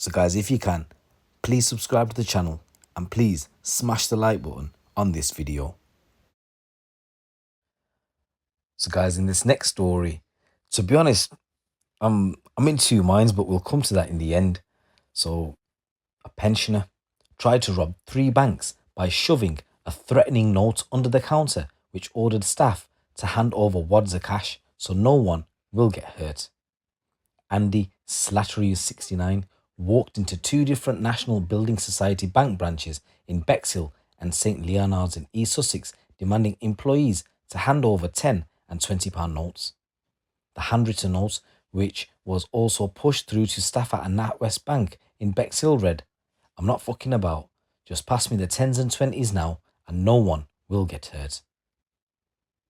So guys, if you can, please subscribe to the channel and please smash the like button on this video. So guys, in this next story, to be honest, I'm in two minds, but we'll come to that in the end. So a pensioner tried to rob 3 banks by shoving a threatening note under the counter, which ordered staff to hand over wads of cash so no one will get hurt. Andy Slattery, 69, walked into 2 different National Building Society bank branches in Bexhill and St Leonards in East Sussex, demanding employees to hand over £10 and £20 notes. The handwritten note, which was also pushed through to staff at a Natwest Bank in Bexhill, read, "I'm not fucking about. Just pass me the 10s and 20s now and no one will get hurt."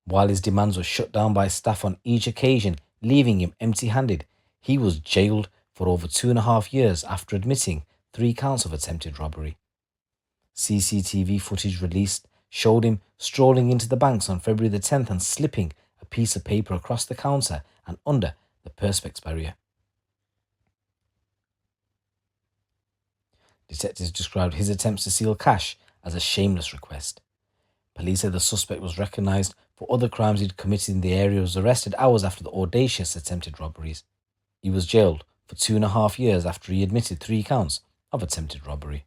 While his demands were shut down by staff on each occasion, leaving him empty-handed, he was jailed for over 2.5 years after admitting 3 counts of attempted robbery. CCTV footage released showed him strolling into the banks on February the 10th and slipping a piece of paper across the counter and under the perspex barrier. Detectives described his attempts to steal cash as a shameless request. Police said the suspect was recognised for other crimes he'd committed in the area and was arrested hours after the audacious attempted robberies. He was jailed for 2.5 years after he admitted 3 counts of attempted robbery.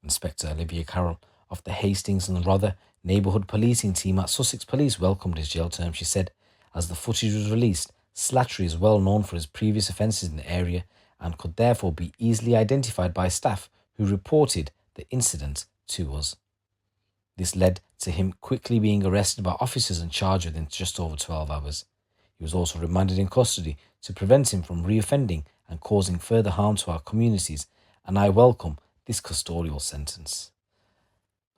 Inspector Olivia Carroll of the Hastings and Rother neighbourhood policing team at Sussex Police welcomed his jail term. She said, as the footage was released, Slattery is well known for his previous offences in the area and could therefore be easily identified by staff who reported the incident to us. This led to him quickly being arrested by officers and charged within just over 12 hours. He was also remanded in custody to prevent him from reoffending and causing further harm to our communities, and I welcome this custodial sentence.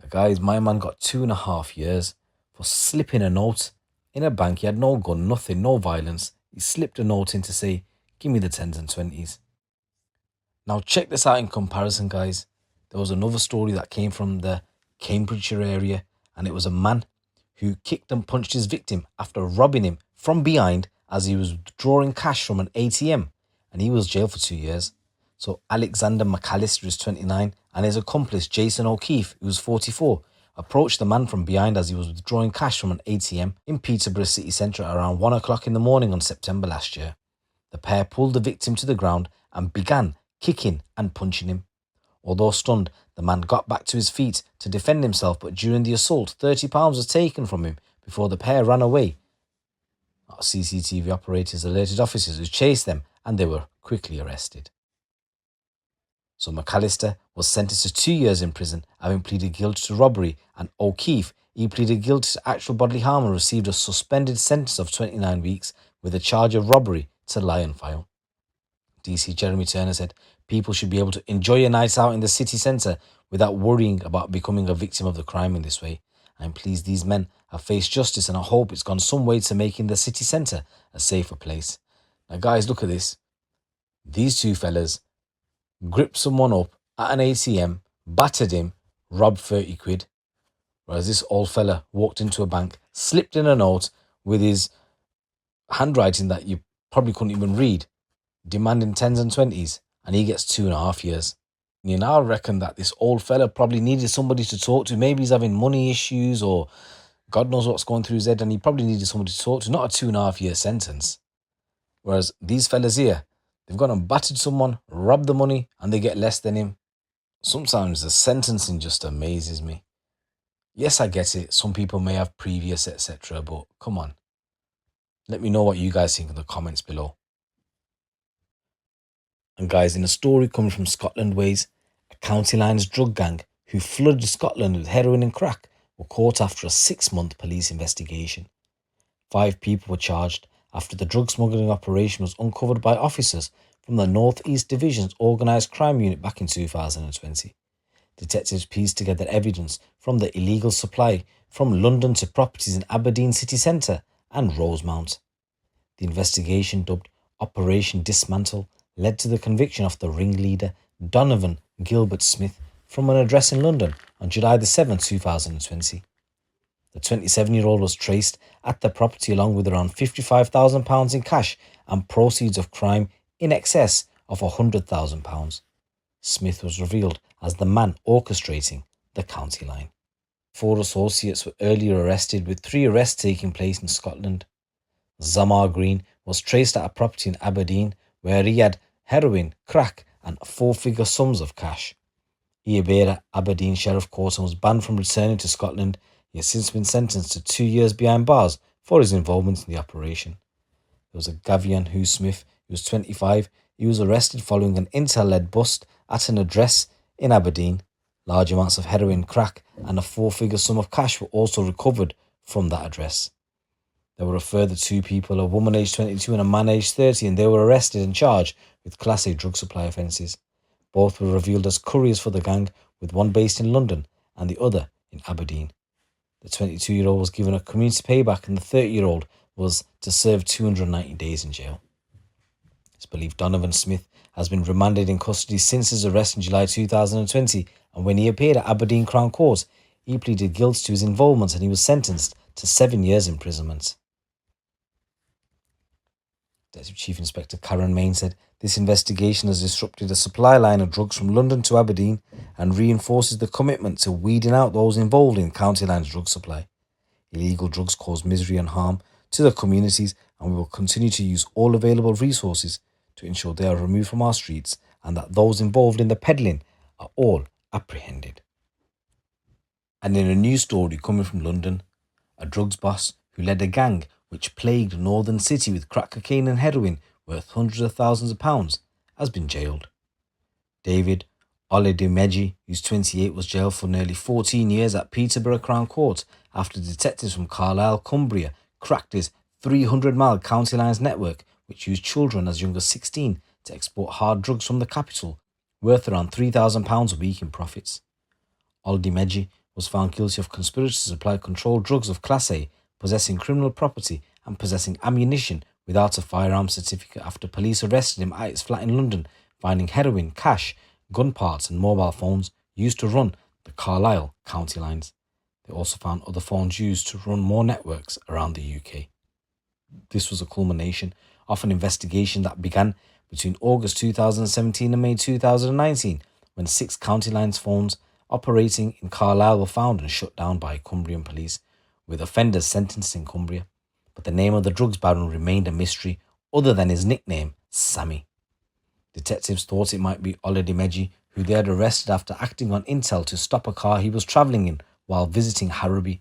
Guys, my man got 2.5 years for slipping a note in a bank. He had no gun, nothing, no violence. He slipped a note in to say, "Give me the 10s and 20s. Now check this out in comparison, guys. There was another story that came from the Cambridgeshire area, and it was a man who kicked and punched his victim after robbing him from behind as he was withdrawing cash from an ATM, and he was jailed for 2 years. So Alexander McAllister is 29 and his accomplice Jason O'Keefe, who was 44, approached the man from behind as he was withdrawing cash from an ATM in Peterborough city centre around 1 o'clock in the morning on September last year. The pair pulled the victim to the ground and began kicking and punching him. Although stunned, the man got back to his feet to defend himself, but during the assault, £30 was taken from him before the pair ran away. Our CCTV operators alerted officers who chased them and they were quickly arrested. So McAllister was sentenced to 2 years in prison, having pleaded guilty to robbery, and O'Keefe, he pleaded guilty to actual bodily harm and received a suspended sentence of 29 weeks with a charge of robbery to lie on file. DC Jeremy Turner said, "People should be able to enjoy a night out in the city centre without worrying about becoming a victim of the crime in this way. I'm pleased these men have faced justice and I hope it's gone some way to making the city centre a safer place." Now guys, look at this. These 2 fellas gripped someone up at an ATM, battered him, robbed 30 quid. Whereas this old fella walked into a bank, slipped in a note with his handwriting that you probably couldn't even read, demanding 10s and 20s, and he gets 2.5 years. You know, I reckon that this old fella probably needed somebody to talk to. Maybe he's having money issues or God knows what's going through his head, and he probably needed somebody to talk to, not a 2.5 year sentence. Whereas these fellas here, they've gone and battered someone, robbed the money, and they get less than him. Sometimes the sentencing just amazes me. Yes, I get it. Some people may have previous, etc. But come on. Let me know what you guys think in the comments below. And guys, in a story coming from Scotland Ways, a County Lines drug gang who flooded Scotland with heroin and crack were caught after a 6-month police investigation. 5 people were charged after the drug smuggling operation was uncovered by officers from the North East Division's Organised Crime Unit back in 2020. Detectives pieced together evidence from the illegal supply from London to properties in Aberdeen city centre and Rosemount. The investigation, dubbed Operation Dismantle, led to the conviction of the ringleader Donovan Gilbert Smith from an address in London on July the 7th, 2020. The 27-year-old was traced at the property along with around £55,000 in cash and proceeds of crime in excess of £100,000. Smith was revealed as the man orchestrating the county line. 4 associates were earlier arrested, with 3 arrests taking place in Scotland. Zamar Green was traced at a property in Aberdeen where he had heroin, crack, and 4-figure sums of cash. He appeared at Aberdeen Sheriff Court and was banned from returning to Scotland. He has since been sentenced to 2 years behind bars for his involvement in the operation. There was a Gavian Hugh Smith, who was 25. He was arrested following an intel-led bust at an address in Aberdeen. Large amounts of heroin, crack, and a 4-figure sum of cash were also recovered from that address. There were a further 2 people, a woman aged 22 and a man aged 30, and they were arrested and charged with Class A drug supply offences. Both were revealed as couriers for the gang, with one based in London and the other in Aberdeen. The 22-year-old was given a community payback and the 30-year-old was to serve 290 days in jail. It's believed Donovan Smith has been remanded in custody since his arrest in July 2020, and when he appeared at Aberdeen Crown Court, he pleaded guilty to his involvement and he was sentenced to 7 years imprisonment. Deputy Chief Inspector Karen Main said this investigation has disrupted a supply line of drugs from London to Aberdeen and reinforces the commitment to weeding out those involved in County Line's drug supply. Illegal drugs cause misery and harm to the communities, and we will continue to use all available resources to ensure they are removed from our streets and that those involved in the peddling are all apprehended. And in a news story coming from London, a drugs boss who led a gang which plagued Northern City with crack cocaine and heroin worth hundreds of thousands of pounds, has been jailed. David Oledimeji, who's 28, was jailed for nearly 14 years at Peterborough Crown Court after detectives from Carlisle, Cumbria, cracked his 300-mile County Lines network, which used children as young as 16 to export hard drugs from the capital, worth around £3,000 a week in profits. Oledimeji was found guilty of conspiracy to supply controlled drugs of Class A, possessing criminal property, and possessing ammunition without a firearms certificate after police arrested him at his flat in London, finding heroin, cash, gun parts and mobile phones used to run the Carlisle County Lines. They also found other phones used to run more networks around the UK. This was a culmination of an investigation that began between August 2017 and May 2019, when 6 County Lines phones operating in Carlisle were found and shut down by Cumbrian police, with offenders sentenced in Cumbria. But the name of the drugs baron remained a mystery, other than his nickname, Sammy. Detectives thought it might be Oledimeji, who they had arrested after acting on intel to stop a car he was travelling in while visiting Harrowby.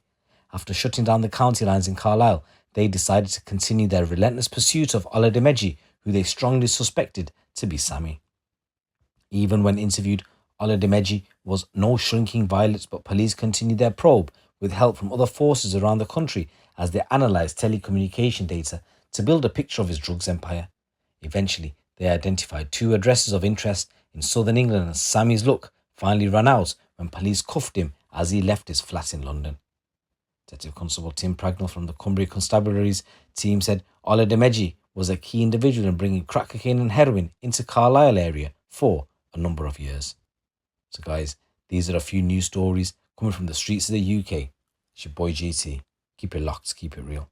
After shutting down the County Lines in Carlisle, they decided to continue their relentless pursuit of Oledimeji, who they strongly suspected to be Sammy. Even when interviewed, Oledimeji was no shrinking violet, but police continued their probe with help from other forces around the country as they analysed telecommunication data to build a picture of his drugs empire. Eventually, they identified 2 addresses of interest in southern England, and Sammy's luck finally ran out when police cuffed him as he left his flat in London. Detective Constable Tim Pragnell from the Cumbria Constabulary's team said Oledimeji was a key individual in bringing crack cocaine and heroin into Carlisle area for a number of years. So guys, these are a few news stories coming from the streets of the UK. It's your boy GT. Keep it locked, keep it real.